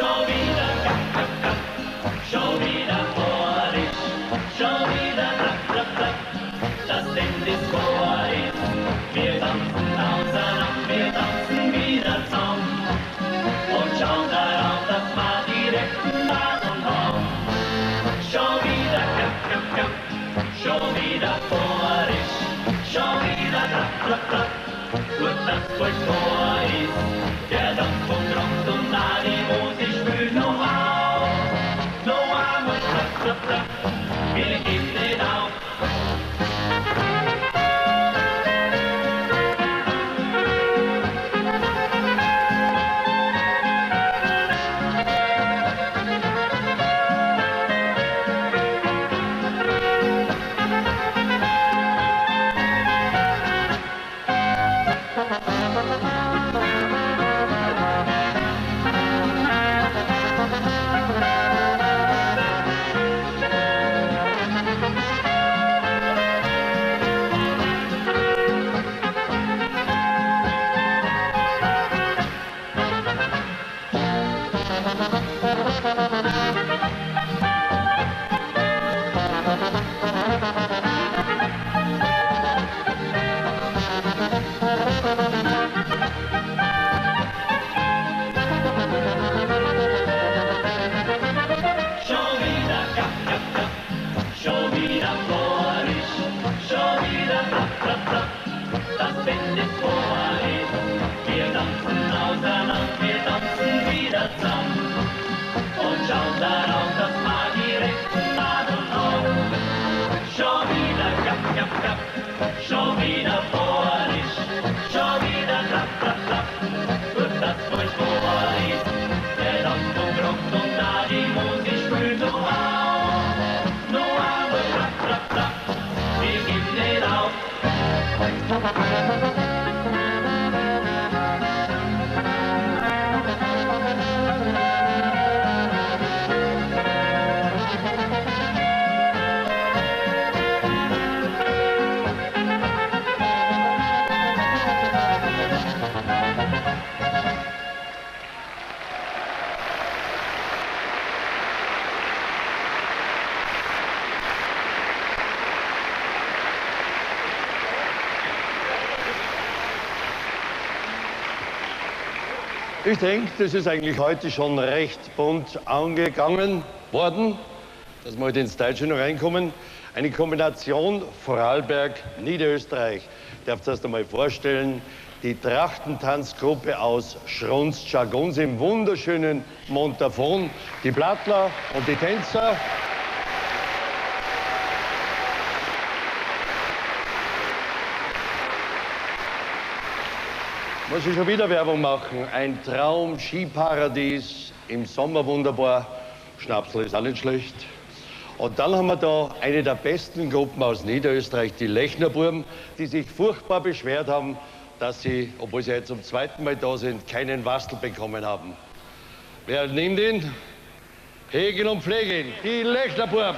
Schon wieder gack, gack, gack, schon wieder vor dich, schon wieder klack, klack, klack, das End ist vor ist. Wir tanzen auseinander, wir tanzen wieder zusammen und schauen darauf, dass wir direkt nach und haben. Schon wieder gack, gack, gack, schon wieder vor dich, schon wieder klack, klack, klack, gut, dass euch vor ist. Der Dampfung rockt und na, die Musik spült noch auf. Noch einmal klack, klack, klack, wir geben nicht auf. Schon wieder vor dich, schon wieder klapp, klapp, klapp, gut, dass euch vor ist. Der Dampfung rockt und da die Musik spült noch auf. Noch einmal klapp, klapp, klapp, wir geben nicht auf. Ich denke, das ist eigentlich heute schon recht bunt angegangen worden, dass wir heute ins Deutsche noch reinkommen. Eine Kombination Vorarlberg-Niederösterreich. Ich darf das erst einmal vorstellen. Die Trachtentanzgruppe aus Schrunz-Jargons im wunderschönen Montafon. Die Plattler und die Tänzer. Muss ich schon wieder Werbung machen? Ein Traum, Skiparadies, im Sommer wunderbar. Schnapsel ist auch nicht schlecht. Und dann haben wir da eine der besten Gruppen aus Niederösterreich, die Lechnerbuben, die sich furchtbar beschwert haben, dass sie, obwohl sie jetzt zum zweiten Mal da sind, keinen Wastel bekommen haben. Wer nimmt ihn? Hegen und pflegen, die Lechnerbuben.